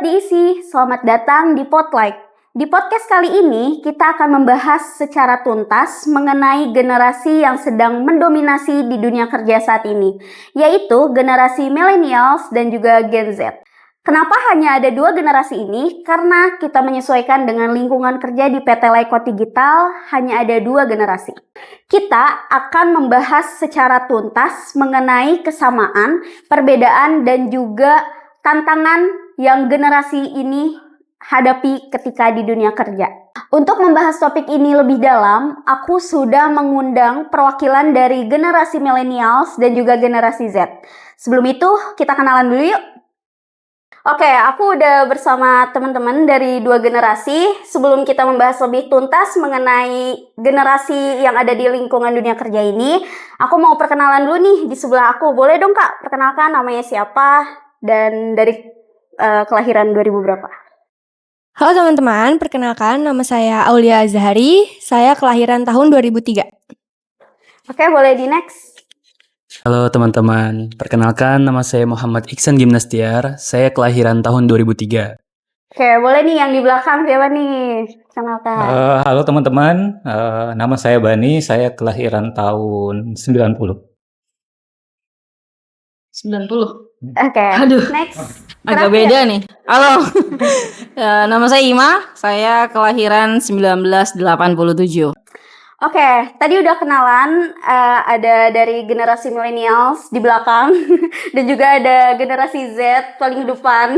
Sobat Diisi, selamat datang di Potlight. Di podcast kali ini, kita akan membahas secara tuntas mengenai generasi yang sedang mendominasi di dunia kerja saat ini, yaitu generasi millennials dan juga Gen Z. Kenapa hanya ada dua generasi ini? Karena kita menyesuaikan dengan lingkungan kerja di PT Laikot Digital, hanya ada dua generasi. Kita akan membahas secara tuntas mengenai kesamaan, perbedaan, dan juga tantangan yang generasi ini hadapi ketika di dunia kerja. Untuk membahas topik ini lebih dalam, aku sudah mengundang perwakilan dari generasi millennials dan juga generasi Z. Sebelum itu, kita kenalan dulu yuk. Oke, aku udah bersama teman-teman dari dua generasi. Sebelum kita membahas lebih tuntas mengenai generasi yang ada di lingkungan dunia kerja ini, aku mau perkenalan dulu nih di sebelah aku. Boleh dong Kak, perkenalkan namanya siapa dan dari kelahiran 2000 berapa? Halo teman-teman, perkenalkan nama saya Aulia Azhari, saya kelahiran tahun 2003. Oke, boleh di next. Halo teman-teman, perkenalkan nama saya Muhammad Iksan Gimnastiar, saya kelahiran tahun 2003. Oke, boleh nih yang di belakang siapa nih? Kenalkan. Halo teman-teman, nama saya Bani, saya kelahiran tahun 90. 90. Oke, Aduh. next. Agak beda nih. Halo. Nama saya Ima, saya kelahiran 1987. Oke, tadi udah kenalan, ada dari generasi millennials di belakang dan juga ada generasi Z paling depan.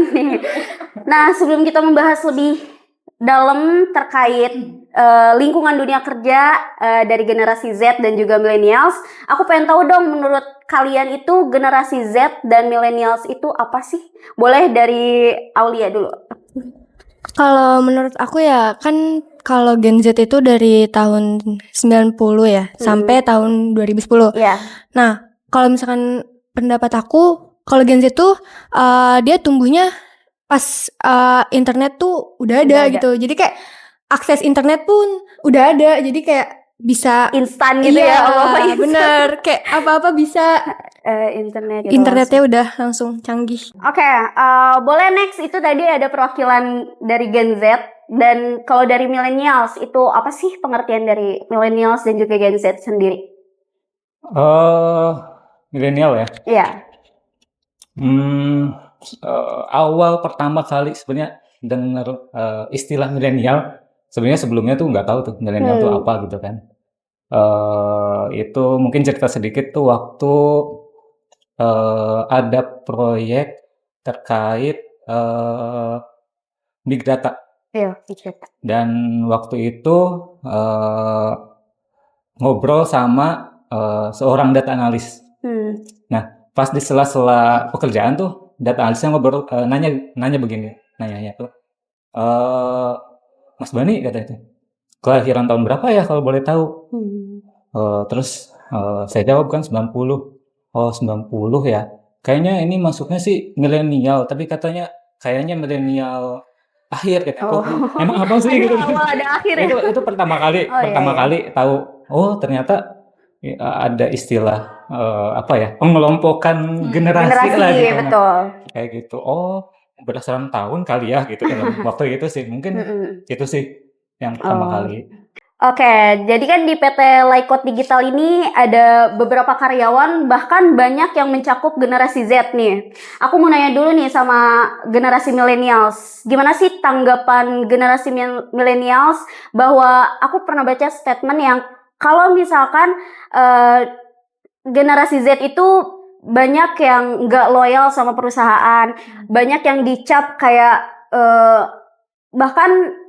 Nah, sebelum kita membahas lebih dalam terkait lingkungan dunia kerja dari generasi Z dan juga millennials, aku pengen tahu dong, menurut kalian itu generasi Z dan millennials itu apa sih? Boleh dari Aulia dulu. Kalau menurut aku ya, kan kalau Gen Z itu dari tahun 90 ya, sampai tahun 2010. Iya. Nah, kalau misalkan pendapat aku, kalau Gen Z tuh dia tumbuhnya pas internet tuh udah ada gitu. Jadi kayak akses internet pun udah ada. Jadi kayak bisa Instan gitu ya, apa-apa instan. Bener, kayak apa-apa bisa. Internet gitu Internetnya udah langsung canggih. Oke, boleh next. Itu tadi ada perwakilan dari Gen Z. Dan kalau dari millennials, itu apa sih pengertian dari millennials dan juga Gen Z sendiri? Milenial ya. Iya. Awal pertama kali sebenarnya dengar istilah milenial, sebenarnya sebelumnya tuh nggak tahu tuh milenial tuh apa gitu kan. Itu mungkin cerita sedikit tuh waktu ada proyek terkait big data. Iya, dikit. Dan waktu itu ngobrol sama seorang data analis. Nah, pas di sela-sela pekerjaan tuh data analisnya ngobrol, nanya begini, nanyanya tuh, Mas Bani katanya, kelahiran tahun berapa ya kalau boleh tahu? Terus saya jawab kan 90. Oh 90 ya. Kayaknya ini masuknya sih milenial, tapi katanya kayaknya milenial akhir gitu. Oh, emang apa sih gitu? Awal ada akhir ya? Itu pertama kali kali tahu. Oh ternyata ada istilah apa ya, pengelompokan generasi lah gitu. Betul. Kayak gitu. Oh berdasarkan tahun kali ya gitu kan. Waktu itu sih mungkin itu sih yang pertama kali. Oke, jadi kan di PT Laikot Digital ini ada beberapa karyawan, bahkan banyak yang mencakup generasi Z nih. Aku mau nanya dulu nih sama generasi millennials. Gimana sih tanggapan generasi millennials bahwa aku pernah baca statement yang kalau misalkan generasi Z itu banyak yang nggak loyal sama perusahaan, banyak yang dicap kayak bahkan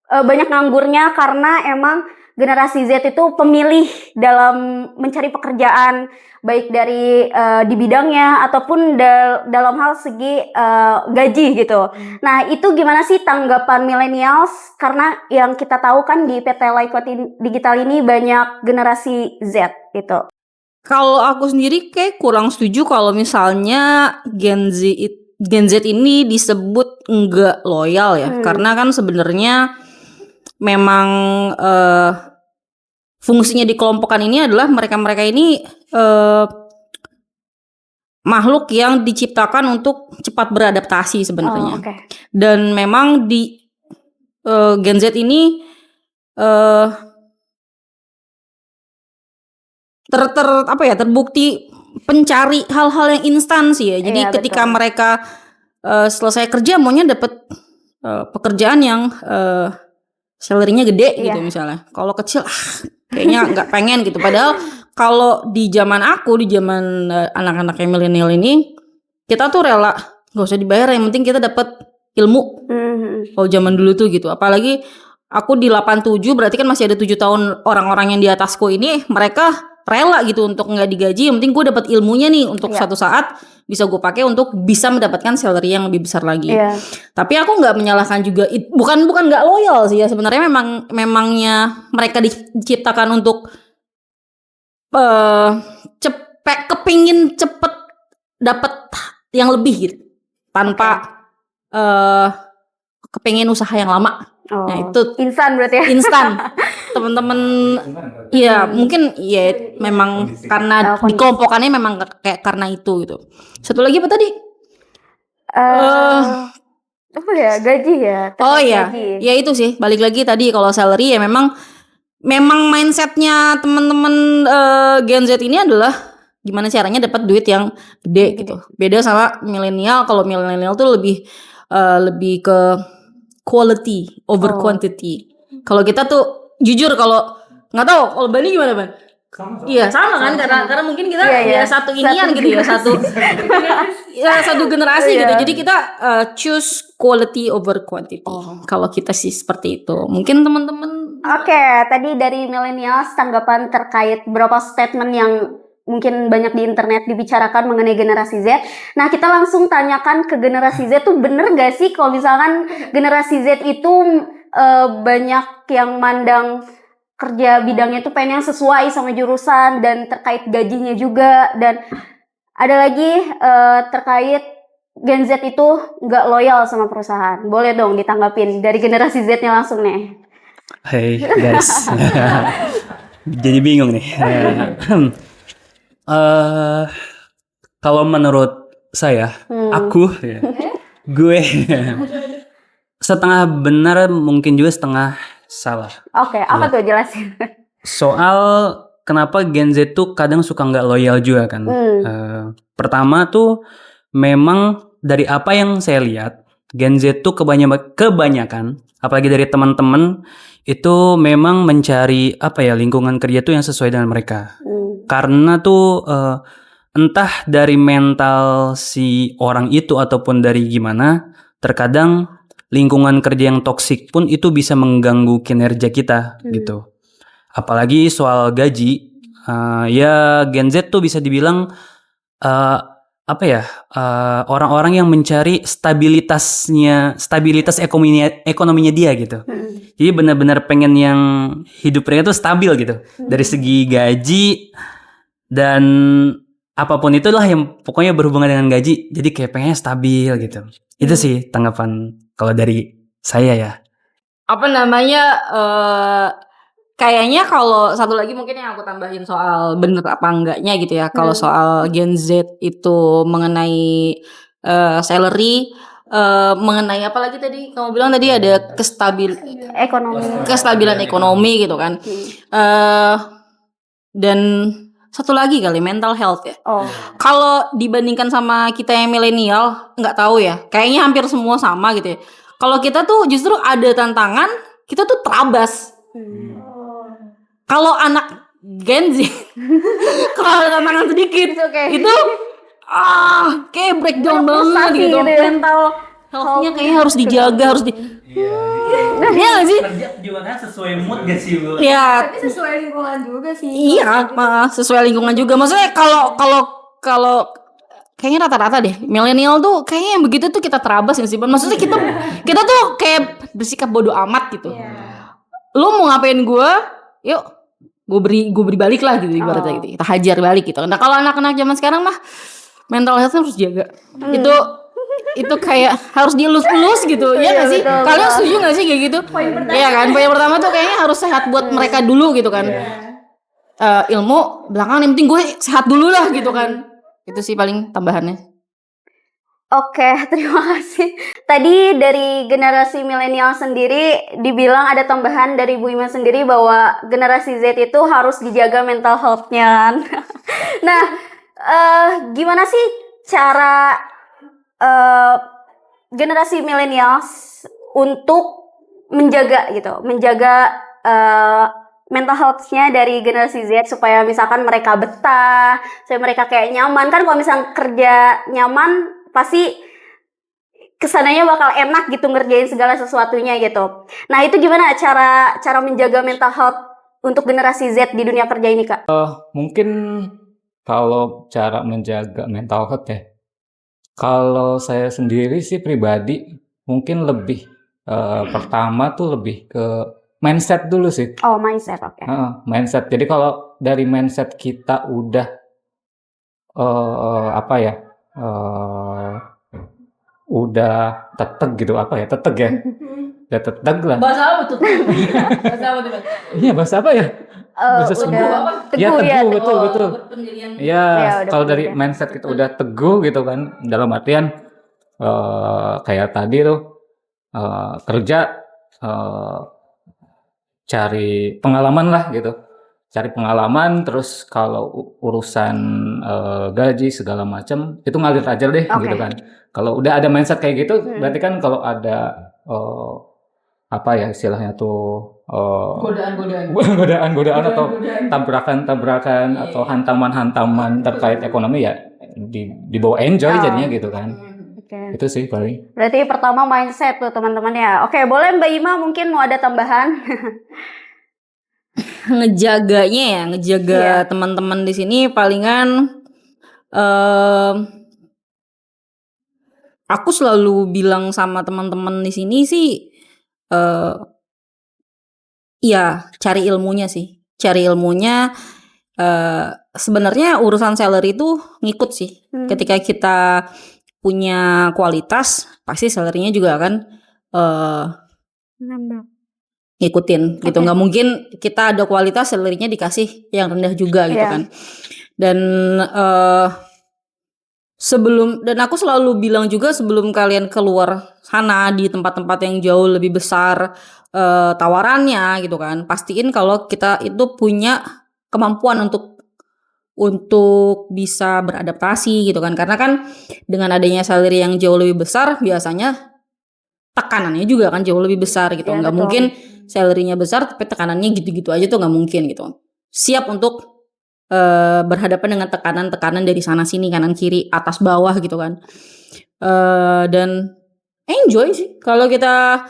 banyak nganggurnya karena emang generasi Z itu pemilih dalam mencari pekerjaan, baik dari di bidangnya ataupun dalam hal segi gaji gitu. Nah, itu gimana sih tanggapan millennials? Karena yang kita tahu kan di PT Laikot Digital ini banyak generasi Z gitu. Kalau aku sendiri kayak kurang setuju kalau misalnya Gen Z ini disebut enggak loyal ya. Karena kan sebenarnya memang fungsinya di kelompokan ini adalah mereka-mereka ini makhluk yang diciptakan untuk cepat beradaptasi sebenarnya. Oke. Dan memang di Gen Z ini terbukti pencari hal-hal yang instan sih ya. Jadi Iya, ketika betul. mereka selesai kerja maunya dapat pekerjaan yang salary-nya gede gitu Iya. misalnya. Kalau kecil kayaknya nggak pengen gitu. Padahal kalau di zaman aku, di zaman anak-anak yang milenial ini, kita tuh rela nggak usah dibayar, yang penting kita dapat ilmu. Kalau zaman dulu tuh gitu. Apalagi aku di 87, berarti kan masih ada 7 tahun orang-orang yang di atasku ini, mereka rela gitu untuk nggak digaji, yang penting gue dapat ilmunya nih untuk Iya. suatu saat bisa gue pakai untuk bisa mendapatkan salary yang lebih besar lagi. Iya. Tapi aku nggak menyalahkan juga, bukan nggak loyal sih ya, sebenarnya memangnya mereka diciptakan untuk kepingin cepet dapat yang lebih gitu, tanpa kepingin usaha yang lama. Oh, Nah, itu instan berarti ya. instan. Temen-temen ya mungkin ya memang karena Kondisi. dikelompokannya memang kayak karena itu gitu. Satu lagi apa tadi? Apa ya, gaji ya. Oh terkait iya, gaji. ya itu sih, balik lagi tadi kalau salary ya memang mindsetnya teman-teman Gen Z ini adalah gimana caranya dapat duit yang gede gitu. Beda sama milenial. Kalau milenial tuh lebih ke quality over quantity. Kalau kita tuh jujur, kalau nggak tahu kalau Bani gimana Ban? Iya sama kan, karena mungkin kita Iya, iya. satu inian Satu gitu ya, satu generasi Iya. gitu. Jadi kita choose quality over quantity. Kalau kita sih seperti itu. Mungkin teman-teman Oke, tadi dari millennials tanggapan terkait beberapa statement yang mungkin banyak di internet dibicarakan mengenai generasi Z. Nah, kita langsung tanyakan ke generasi Z tuh bener gak sih kalau misalkan generasi Z itu banyak yang mandang kerja bidangnya tuh pengen yang sesuai sama jurusan dan terkait gajinya juga, dan ada lagi terkait Gen Z itu nggak loyal sama perusahaan. Boleh dong ditanggapin dari generasi Z-nya langsung nih. Hey guys, jadi bingung nih. Kalau menurut saya, aku, gue setengah benar mungkin juga setengah salah. Oke, apa tuh jelasin? Soal kenapa Gen Z tuh kadang suka nggak loyal juga kan. Pertama tuh memang dari apa yang saya lihat, Gen Z tuh kebanyakan, apalagi dari teman-teman itu memang mencari lingkungan kerja tuh yang sesuai dengan mereka. Karena tuh entah dari mental si orang itu ataupun dari gimana, terkadang lingkungan kerja yang toksik pun itu bisa mengganggu kinerja kita gitu. Apalagi soal gaji, ya Gen Z tuh bisa dibilang orang-orang yang mencari stabilitas ekonominya dia gitu. Jadi benar-benar pengen yang hidup mereka tuh stabil gitu, dari segi gaji dan apapun itulah yang pokoknya berhubungan dengan gaji. Jadi kayak pengennya stabil gitu. Itu sih tanggapan kalau dari saya ya. apa namanya kayaknya kalau satu lagi mungkin yang aku tambahin soal bener apa enggaknya gitu ya. Kalau soal Gen Z itu mengenai salary, mengenai apa lagi tadi kamu bilang tadi ada kestabilan ekonomi gitu kan. Dan satu lagi kali mental health ya. Kalau dibandingkan sama kita yang milenial, nggak tahu ya. Kayaknya hampir semua sama gitu ya. Kalau kita tuh justru ada tantangan, kita tuh terabas. Kalau anak Gen Z, kalau ada tantangan sedikit, itu kayak breakdown banget gitu. Mental health-nya kayaknya harus dijaga, harus Iya gak sih? Kerja juga kan sesuai mood gak sih Bu? Iya. Tapi sesuai lingkungan juga sih. Iya, sesuai lingkungan juga. Maksudnya kalau kayaknya rata-rata deh milenial tuh kayaknya yang begitu tuh kita terabas gak sih? Maksudnya kita tuh kayak bersikap bodoh amat gitu. Lu mau ngapain gue? Yuk, gue beri balik lah gitu ibaratnya gitu. Kita hajar balik gitu. Nah kalau anak-anak zaman sekarang mah mental health harus jaga. Itu kayak harus dielus-elus gitu. Iya gak sih? Kalian setuju gak sih kayak gitu? Iya kan? Poin pertama tuh kayaknya harus sehat buat mereka dulu gitu kan. Ilmu belakangan yang penting gue sehat dulu lah gitu kan. Itu sih paling tambahannya. Oke, terima kasih. Tadi dari generasi milenial sendiri dibilang ada tambahan dari Bu Ima sendiri bahwa generasi Z itu harus dijaga mental health-nya kan. Nah, gimana sih cara generasi milenials untuk menjaga mental health-nya dari generasi Z supaya misalkan mereka betah, supaya mereka kayak nyaman kan. Kalau misalkan kerja nyaman pasti kesananya bakal enak gitu ngerjain segala sesuatunya gitu. Nah, itu gimana cara menjaga mental health untuk generasi Z di dunia kerja ini, Kak? Mungkin kalau cara menjaga mental health ya, kalau saya sendiri sih pribadi mungkin lebih pertama tuh lebih ke mindset dulu sih. Oh, mindset, oke. Mindset. Jadi kalau dari mindset kita udah apa ya, udah teteg gitu, apa ya, teteg ya, udah teteg lah. Bahasa apa tuh? Bahasa apa tuh? Iya, bahasa apa ya? Bahasa Sunda. Ya, teguh, betul. Ya, Ya, udah kalau dari teguh ya. mindset kita udah teguh gitu kan, dalam artian kayak tadi tuh kerja cari pengalaman lah gitu, cari pengalaman, terus kalau urusan gaji segala macam itu ngalir aja deh Oke. gitu kan. Kalau udah ada mindset kayak gitu, berarti kan kalau ada apa ya istilahnya tuh godaan atau tabrakan atau hantaman terkait ekonomi ya dibawa enjoy jadinya gitu kan. Oke. Itu sih paling. Berarti pertama mindset tuh teman-teman ya. Oke, boleh Mbak Ima mungkin mau ada tambahan? Ngejaga Iya. teman-teman di sini palingan aku selalu bilang sama teman-teman di sini sih iya, cari ilmunya sih. Cari ilmunya sebenarnya urusan salary itu ngikut sih. Ketika kita punya kualitas, pasti salary-nya juga akan ngikutin gitu. Nggak mungkin kita ada kualitas salary-nya dikasih yang rendah juga gitu kan. Dan dan aku selalu bilang juga sebelum kalian keluar sana di tempat-tempat yang jauh lebih besar tawarannya gitu kan, pastiin kalau kita itu punya kemampuan untuk bisa beradaptasi gitu kan, karena kan dengan adanya salary yang jauh lebih besar biasanya tekanannya juga kan jauh lebih besar gitu. Nggak mungkin salary-nya besar tapi tekanannya gitu-gitu aja tuh nggak mungkin gitu. Siap untuk berhadapan dengan tekanan-tekanan dari sana sini, kanan kiri, atas bawah gitu kan. Dan enjoy sih kalau kita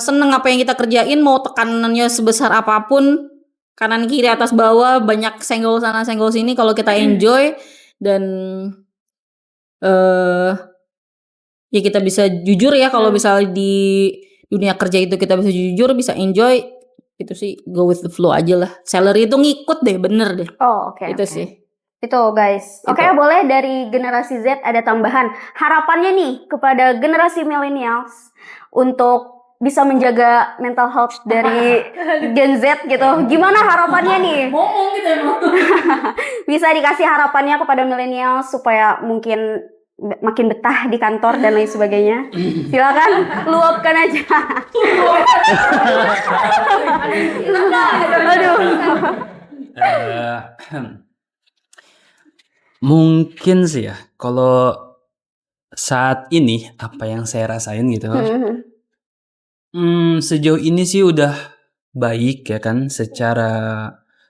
seneng apa yang kita kerjain, mau tekanannya sebesar apapun, kanan kiri atas bawah, banyak senggol sana senggol sini, kalau kita enjoy dan ya kita bisa jujur ya, kalau misalnya di dunia kerja itu kita bisa jujur, bisa enjoy, itu sih go with the flow aja lah. Salary itu ngikut deh, bener deh. Oh, oke. Itu sih. Itu guys. Oke, boleh dari generasi Z ada tambahan harapannya nih kepada generasi millennials untuk bisa menjaga mental health dari Gen Z gitu. Gimana harapannya nih? Ngomong gitu emang. Bisa dikasih harapannya kepada millennials supaya mungkin makin betah di kantor dan lain sebagainya. Silakan luapkan aja. Aduh. Mungkin sih ya, kalau saat ini apa yang saya rasain gitu, sejauh ini sih udah baik ya kan, secara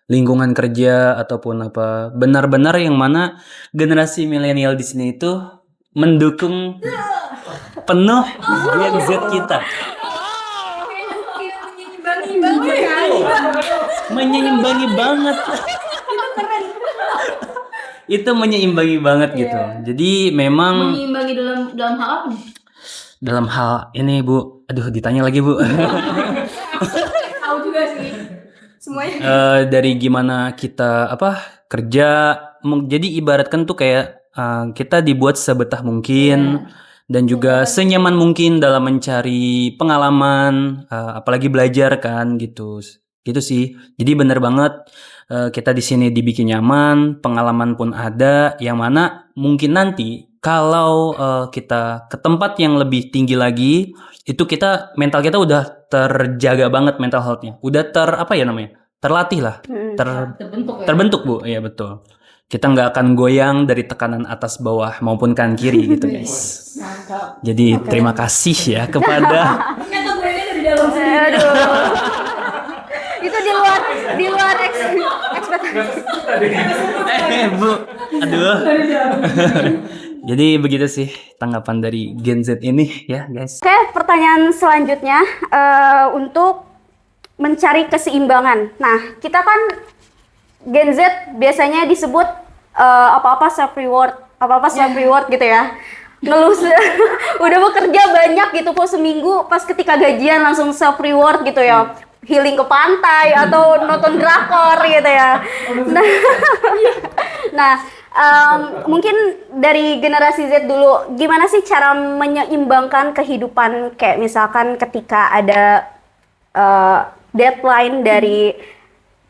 lingkungan kerja ataupun apa, benar-benar yang mana generasi milenial di sini itu mendukung penuh Gen Z kita. Menyeimbangi banget. Itu menyeimbangi banget gitu. Jadi memang Mengimbangi dalam hal apa nih? dalam hal ini Bu, aduh ditanya lagi Bu. Tahu juga sih. Semuanya. Dari gimana kita kerja, jadi ibaratkan tuh kayak kita dibuat sebetah mungkin dan juga senyaman mungkin dalam mencari pengalaman, apalagi belajar kan gitu. Gitu sih. Jadi bener banget kita di sini dibikin nyaman, pengalaman pun ada, yang mana mungkin nanti kalau kita ke tempat yang lebih tinggi lagi, itu kita mental kita udah terjaga banget mental health-nya. Udah terlatih lah. Terbentuk Bu, iya betul. Kita nggak akan goyang dari tekanan atas bawah maupun kanan kiri gitu guys. Jadi terima kasih ya kepada Aduh. Itu di luar ekspektasi. Bu, aduh. Jadi begitu sih tanggapan dari Gen Z ini ya guys. Oke, pertanyaan selanjutnya untuk mencari keseimbangan. Nah, kita kan Gen Z biasanya disebut apa-apa self reward gitu ya. Ngeluh udah bekerja banyak gitu po seminggu, pas ketika gajian langsung self reward gitu ya. Healing ke pantai atau nonton drakor gitu ya. Nah, mungkin dari generasi Z dulu, gimana sih cara menyeimbangkan kehidupan, kayak misalkan ketika ada deadline dari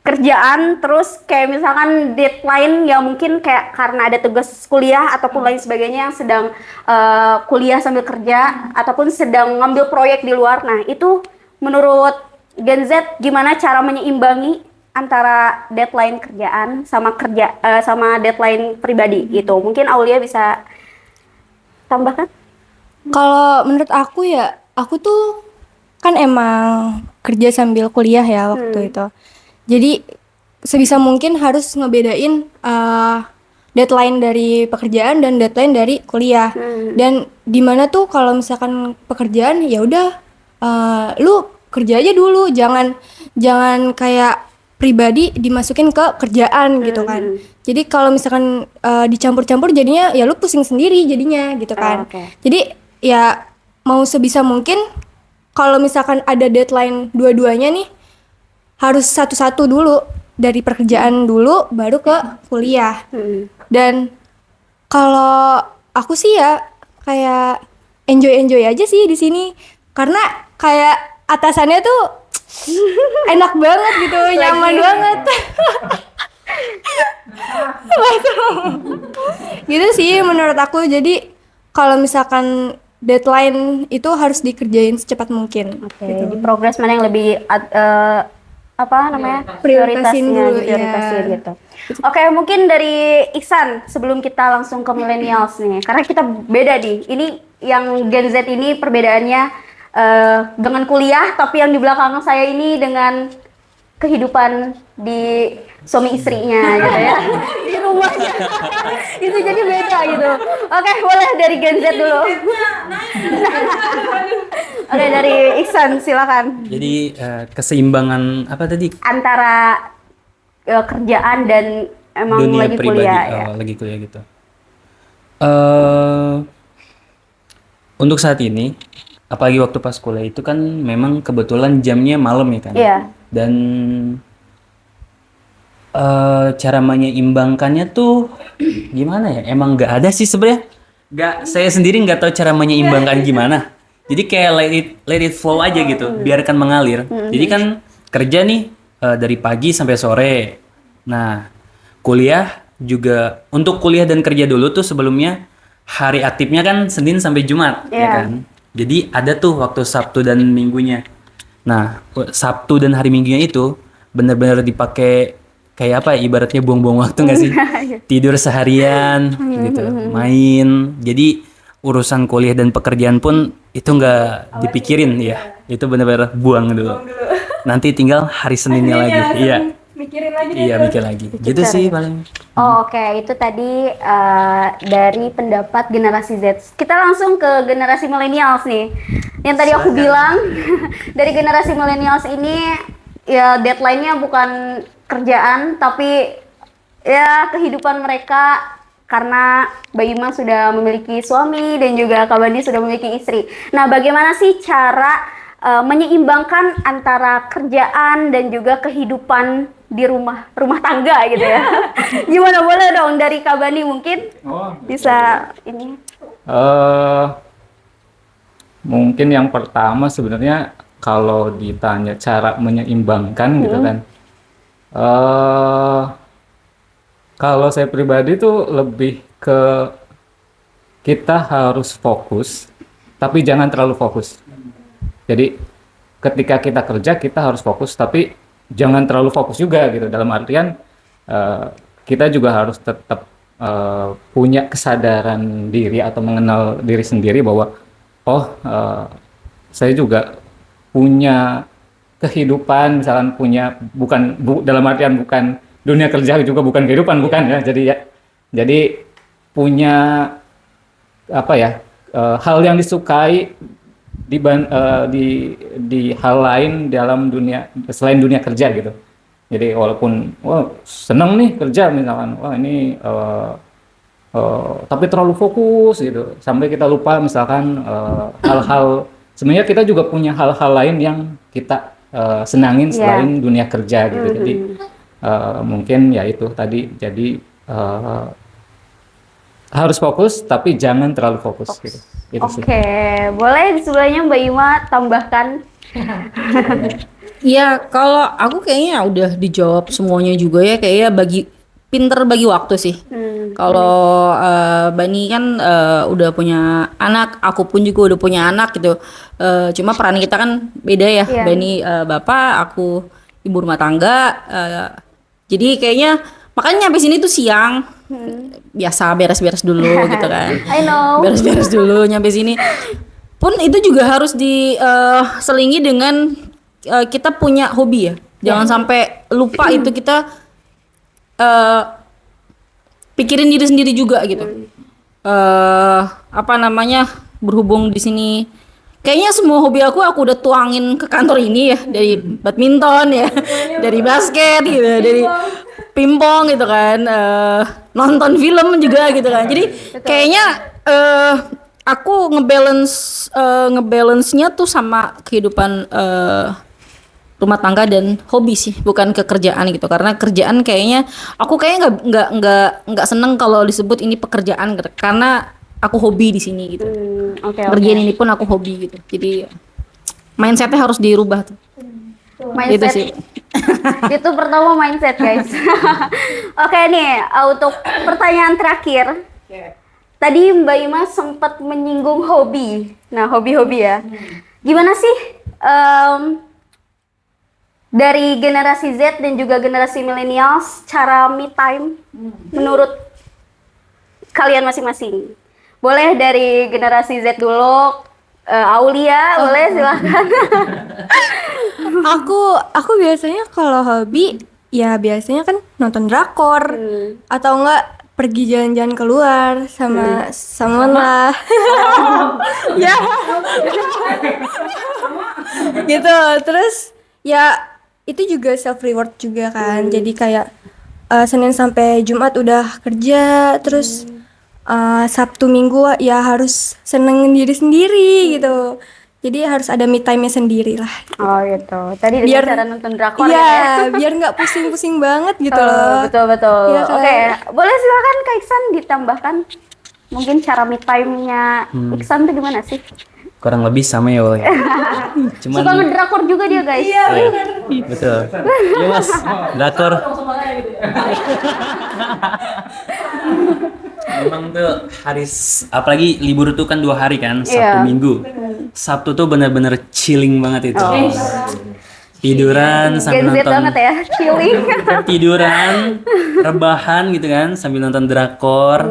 kerjaan, terus kayak misalkan deadline yang mungkin kayak karena ada tugas kuliah ataupun lain sebagainya yang sedang kuliah sambil kerja ataupun sedang ngambil proyek di luar. Nah, itu menurut Gen Z gimana cara menyeimbangi antara deadline kerjaan sama sama deadline pribadi gitu. Mungkin Aulia bisa tambahkan? Kalau menurut aku ya, aku tuh kan emang kerja sambil kuliah ya waktu itu. Jadi sebisa mungkin harus ngebedain deadline dari pekerjaan dan deadline dari kuliah. Dan dimana tuh kalau misalkan pekerjaan ya udah lu kerja aja dulu, jangan kayak pribadi dimasukin ke kerjaan gitu kan. Jadi kalau misalkan dicampur-campur jadinya ya lu pusing sendiri jadinya gitu kan. Jadi ya mau sebisa mungkin kalau misalkan ada deadline dua-duanya nih harus satu-satu dulu, dari pekerjaan dulu baru ke kuliah. Dan kalau aku sih ya kayak enjoy aja sih di sini, karena kayak atasannya tuh enak banget gitu, nyaman banget. Gitu sih menurut aku. Jadi kalau misalkan deadline itu harus dikerjain secepat mungkin. Jadi progres mana yang lebih Prioritasin dulu, diprioritasin gitu. Oke, mungkin dari Iksan sebelum kita langsung ke millennials nih, karena kita beda nih. Ini yang Gen Z ini perbedaannya dengan kuliah, tapi yang di belakang saya ini dengan kehidupan di suami istrinya gitu ya, di rumahnya. Itu jadi beda gitu. Oke, boleh dari Gen Z dulu. Oke, dari Iksan silakan. Jadi keseimbangan apa tadi? Antara kerjaan dan emang Dunia lagi pribadi, kuliah ya. lagi kuliah gitu. Untuk saat ini, apalagi waktu pas kuliah itu kan memang kebetulan jamnya malam ya kan. Iya. Dan cara menyeimbangkannya tuh gimana ya? Emang nggak ada sih sebenarnya. Saya sendiri nggak tahu cara menyeimbangkan gimana. Jadi kayak let it flow aja gitu, biarkan mengalir. Jadi kan kerja nih dari pagi sampai sore. Nah, kuliah juga, untuk kuliah dan kerja dulu tuh sebelumnya hari aktifnya kan Senin sampai Jumat ya kan. Jadi ada tuh waktu Sabtu dan Minggunya. Nah, Sabtu dan hari Minggunya itu benar-benar dipakai kayak apa ya, ibaratnya buang-buang waktu nggak sih? Tidur seharian gitu, main. Jadi urusan kuliah dan pekerjaan pun itu nggak dipikirin ya. Itu benar-benar buang dulu. Nanti tinggal hari Seninnya lagi. Iya. Mikirin lagi. Iya, mikir lagi. Gitu sih paling. Oke, itu tadi dari pendapat generasi Z. Kita langsung ke generasi millennials nih. Yang tadi aku bilang, dari generasi millennials ini ya deadline-nya bukan kerjaan, tapi ya kehidupan mereka, karena Mbak Ima sudah memiliki suami dan juga Kak Bandi sudah memiliki istri. Nah, bagaimana sih cara menyeimbangkan antara kerjaan dan juga kehidupan di rumah tangga gitu ya? Gimana, boleh dong dari Kak Bandi mungkin bisa ini? Mungkin yang pertama sebenarnya kalau ditanya cara menyeimbangkan gitu kan, eh kalau saya pribadi tuh lebih ke kita harus fokus, tapi jangan terlalu fokus. Jadi ketika kita kerja kita harus fokus, tapi jangan terlalu fokus juga gitu. Dalam artian kita juga harus tetap punya kesadaran diri atau mengenal diri sendiri bahwa saya juga punya kehidupan, misalkan punya dalam artian bukan dunia kerja juga bukan kehidupan, bukan ya. Jadi punya apa ya, hal yang disukai di hal lain dalam dunia selain dunia kerja gitu. Jadi walaupun seneng nih kerja misalkan, ini tapi terlalu fokus gitu sampai kita lupa misalkan hal-hal, sebenarnya kita juga punya hal-hal lain yang kita senangin selain dunia kerja gitu. Jadi mungkin ya itu tadi, jadi harus fokus tapi jangan terlalu fokus gitu. Oke, boleh di sebelahnya Mbak Ima tambahkan? Iya, kalau aku kayaknya udah dijawab semuanya juga ya, kayaknya pinter bagi waktu sih. Kalau Bani kan udah punya anak, aku pun juga udah punya anak gitu. Cuma peran kita kan beda ya. Bani bapak, aku ibu rumah tangga. Jadi kayaknya makanya nyampe sini tuh siang. Biasa beres-beres dulu gitu kan. I know. Beres-beres dulu nyampe sini. Pun itu juga harus diselingi dengan kita punya hobi ya. Jangan sampai lupa itu kita pikirin diri sendiri juga gitu. Apa namanya, berhubung di sini kayaknya semua hobi aku udah tuangin ke kantor ini ya, dari badminton ya, dari basket gitu, dari pingpong gitu kan, nonton film juga gitu kan. Jadi kayaknya aku ngebalance-nya tuh sama kehidupan rumah tangga dan hobi sih, bukan kekerjaan gitu. Karena kerjaan kayaknya aku nggak seneng kalau disebut ini pekerjaan gitu. Karena aku hobi di sini gitu. Kerjaan ini pun aku hobi gitu. Jadi mindsetnya harus dirubah tuh. Mindset. Gitu sih. Itu pertama mindset guys. Oke nih, untuk pertanyaan terakhir. Tadi Mbak Ima sempat menyinggung hobi. Nah, hobi-hobi ya. Gimana sih dari generasi Z dan juga generasi millennials cara me time menurut kalian masing-masing? Boleh dari generasi Z dulu, Aulia, boleh silakan. Aku biasanya kalau hobi ya biasanya kan nonton drakor atau enggak pergi jalan-jalan keluar sama lah. Ya. Gitu. Terus ya itu juga self reward juga kan. Jadi kayak Senin sampai Jumat udah kerja, terus Sabtu Minggu ya harus senengin diri sendiri gitu. Jadi harus ada me time-nya sendiri lah. Oh gitu. Tadi dengan cara nonton drakor ya. Biar nggak pusing-pusing banget gitu loh. Betul. Ya, Oke, boleh silakan Kak Iksan ditambahkan. Mungkin cara me time-nya Iksan tuh gimana sih? Kurang lebih sama ya Wal. Cuman Suka ngedrakor juga dia guys. Iya benar. Betul. Iya Mas, drakor. Memang tuh apalagi libur tuh kan 2 hari kan, Sabtu Minggu. Sabtu tuh benar-benar chilling banget itu. Tiduran sambil Gen Z nonton. banget ya, chilling. Tiduran, rebahan gitu kan sambil nonton drakor.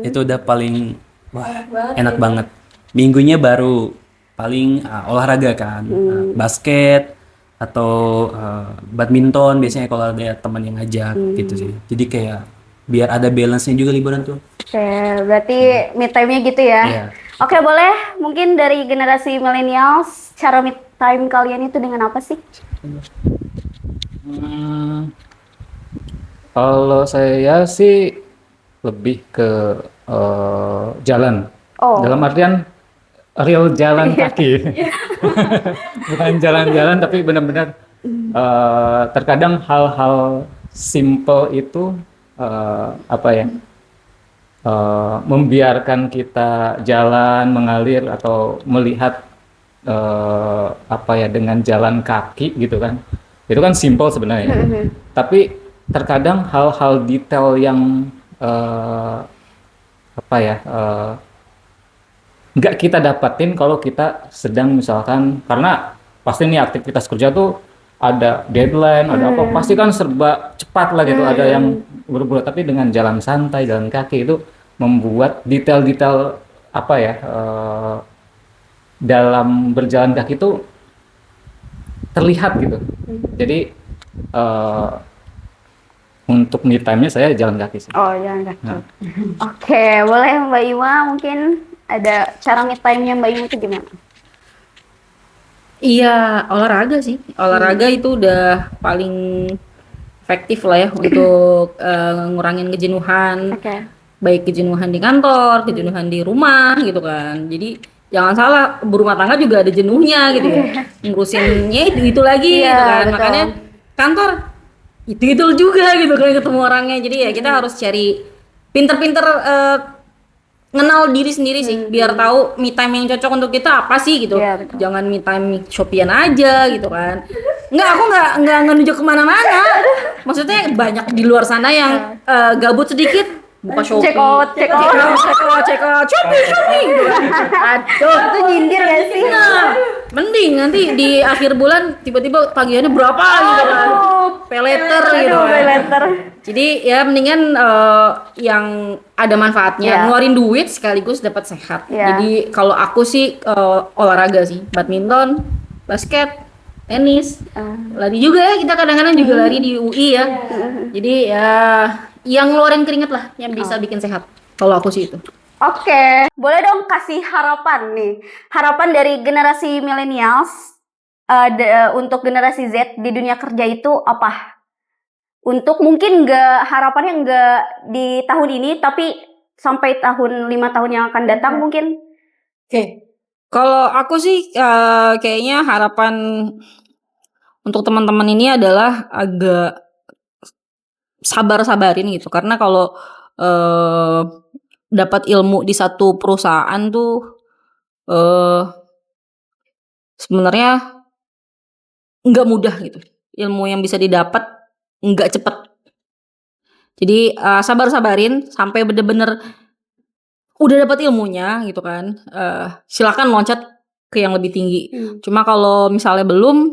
Itu udah paling enak banget. Minggunya baru paling olahraga kan, basket atau badminton biasanya kalau ada teman yang ngajak gitu sih. Jadi kayak biar ada balance-nya juga liburan tuh. Oke, berarti me time-nya gitu ya. Iya. Oke, boleh mungkin dari generasi millennials cara me time kalian itu dengan apa sih? Kalau saya sih lebih ke jalan. Dalam artian real jalan kaki. Bukan jalan-jalan tapi benar-benar terkadang hal-hal simple itu membiarkan kita jalan mengalir atau melihat apa ya, dengan jalan kaki gitu kan. Itu kan simple sebenarnya. Tapi terkadang hal-hal detail yang apa ya, nggak kita dapatin kalau kita sedang misalkan, karena pasti nih aktivitas kerja tuh ada deadline, ada apa, pasti kan serba cepat lah gitu, ada yang buru-buru. Tapi dengan jalan santai, jalan kaki itu membuat detail-detail apa ya, dalam berjalan kaki itu terlihat gitu. Jadi untuk me time-nya saya jalan kaki sih. Oh, jalan kaki. Nah. Oke, boleh Mbak Ima mungkin ada cara me time-nya Mbak Ima itu gimana? Iya, olahraga sih. Olahraga itu udah paling efektif lah ya untuk ngurangin kejenuhan. Oke. Baik kejenuhan di kantor, kejenuhan di rumah gitu kan. Jadi jangan salah, berumah tangga juga ada jenuhnya gitu ya. Ngurusinnya itu lagi Iya, gitu kan. betul. Makanya kantor itu juga gitu kan ketemu orangnya. Jadi ya kita harus cari pinter-pinter ngenal diri sendiri sih, biar tahu me time yang cocok untuk kita apa sih gitu. Iya, betul. Jangan me time Shopee-an aja gitu kan. Aku nggak nunjuk kemana-mana. Maksudnya banyak di luar sana yang gabut sedikit buka Shopee. Check out. Shopee gitu kan. Aduh, Itu nyindir gak sih? nah, mending nanti di akhir bulan tiba-tiba tagihannya berapa gitu kan. Pay later gitu Aduh, kan. pay later. Jadi ya mendingan yang ada manfaatnya, Iya. ngeluarin duit sekaligus dapat sehat. Iya. Jadi kalau aku sih olahraga sih, badminton, basket, tenis, lari juga ya, kita kadang-kadang juga lari di UI ya. Jadi ya yang ngeluarin keringet lah yang bisa bikin sehat. Kalau aku sih itu. Oke, boleh dong kasih harapan nih. Harapan dari generasi millennials untuk generasi Z di dunia kerja itu apa? Untuk mungkin harapannya nggak di tahun ini, tapi sampai 5 tahun yang akan datang mungkin. Oke. Kalau aku sih kayaknya harapan untuk teman-teman ini adalah agak sabar-sabarin gitu. Karena kalau dapat ilmu di satu perusahaan tuh sebenarnya nggak mudah gitu. Ilmu yang bisa didapat nggak cepet. Jadi sabar-sabarin sampai bener-bener udah dapat ilmunya gitu kan. Silakan loncat ke yang lebih tinggi. Cuma kalau misalnya belum,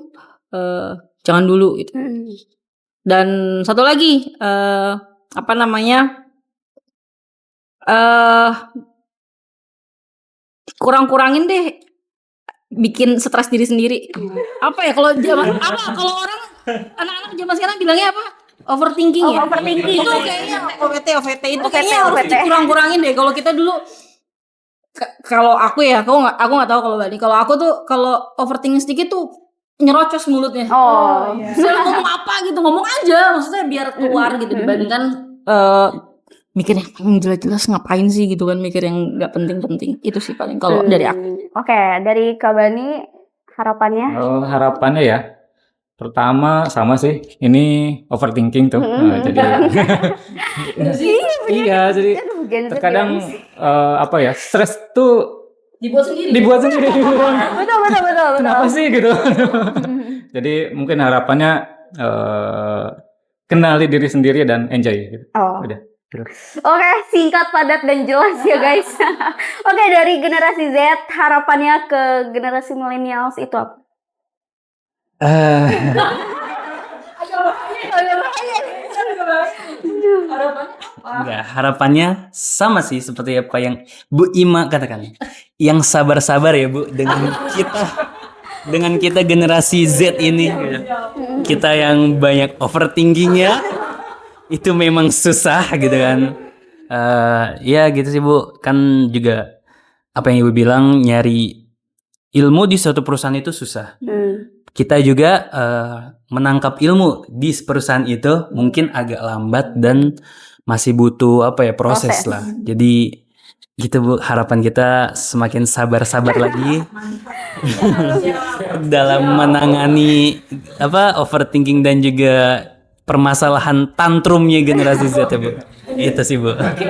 jangan dulu gitu. Dan satu lagi, kurang-kurangin deh bikin stres diri sendiri. Apa ya kalau kalau orang anak-anak zaman sekarang bilangnya apa? Overthinking ya. Overthinking. Itu kayaknya OVT itu OVT, kayaknya harus OVT. dikurang-kurangin deh. Kalau kita dulu kalau aku ya, aku nggak tahu kalau Bani. Kalau aku tuh kalau overthinking sedikit tuh nyerocos mulutnya. Oh, Misalnya ngomong apa gitu, ngomong aja, maksudnya biar keluar gitu, dibandingkan mikir yang jelas-jelas ngapain sih gitu kan, mikir yang nggak penting-penting. Itu sih paling kalau dari aku. Oke, dari Kak Bani harapannya? Harapannya ya, pertama sama sih, ini overthinking tuh. Jadi iya, jadi Aduh, Gen Z terkadang ya. apa ya, stres tuh Dibuat sendiri. Betul. kenapa sih gitu. Jadi mungkin harapannya kenali diri sendiri dan enjoy gitu. Oh. Udah. Oke, singkat, padat, dan jelas ya guys. Oke, dari generasi Z, harapannya ke generasi millennials itu apa? Enggak, harapannya sama sih seperti apa yang Bu Ima katakan. Yang sabar-sabar ya Bu dengan kita generasi Z ini. Kita yang banyak overthinkingnya itu memang susah gitu kan. Ya gitu sih Bu, kan juga apa yang Ibu bilang, nyari ilmu di suatu perusahaan itu susah. Kita juga menangkap ilmu di perusahaan itu mungkin agak lambat dan masih butuh proses lah. Jadi gitu Bu, harapan kita semakin sabar-sabar lagi dalam menangani overthinking dan juga permasalahan tantrumnya generasi Z ya Bu. Itu sih Bu. Oke.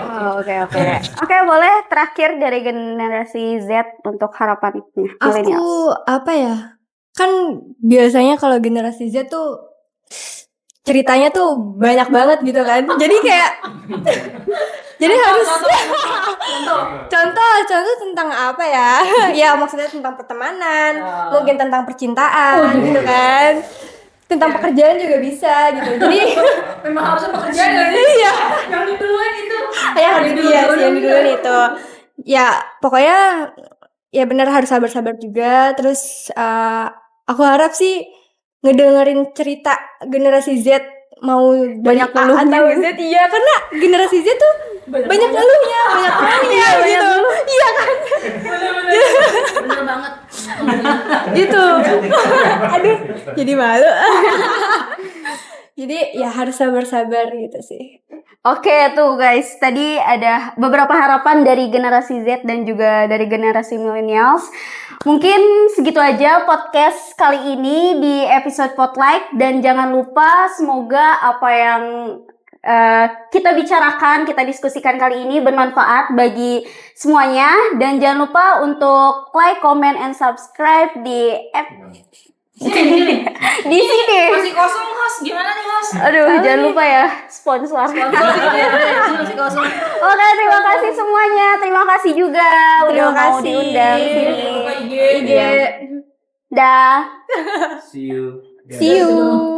Oke, boleh terakhir dari generasi Z untuk harapannya milenial. Aku apa ya? Kan biasanya kalau generasi Z tuh ceritanya tuh banyak banget gitu kan. Jadi kayak jadi harus contoh tentang apa ya? Ya maksudnya tentang pertemanan, mungkin tentang percintaan gitu kan. Tentang pekerjaan juga bisa gitu. Jadi Memang harusnya pekerjaan iya, yang diduluin itu. yang duluan itu. Ya, pokoknya ya benar harus sabar-sabar juga. Terus aku harap sih ngedengerin cerita generasi Z mau Banyak dari A ngeluhnya atau gitu. Z, iya karena generasi Z tuh banyak ngeluhnya, banyak ngeluhnya gitu. Iya kan? Bener banget. Gitu. Aduh, jadi malu. Jadi ya harus sabar-sabar gitu sih. Oke tuh guys, tadi ada beberapa harapan dari generasi Z dan juga dari generasi millennials. Mungkin segitu aja podcast kali ini di episode Spotlight, dan jangan lupa semoga apa yang kita bicarakan, kita diskusikan kali ini bermanfaat bagi semuanya, dan jangan lupa untuk like, comment, and subscribe di di sini. Masih kosong host, gimana nih host? Aduh, jangan lupa ya sponsor. Masih kosong. Oke, terima kasih semuanya. Terima kasih juga udah mau diundang sini. IG. Iya. Dah. See you. See you.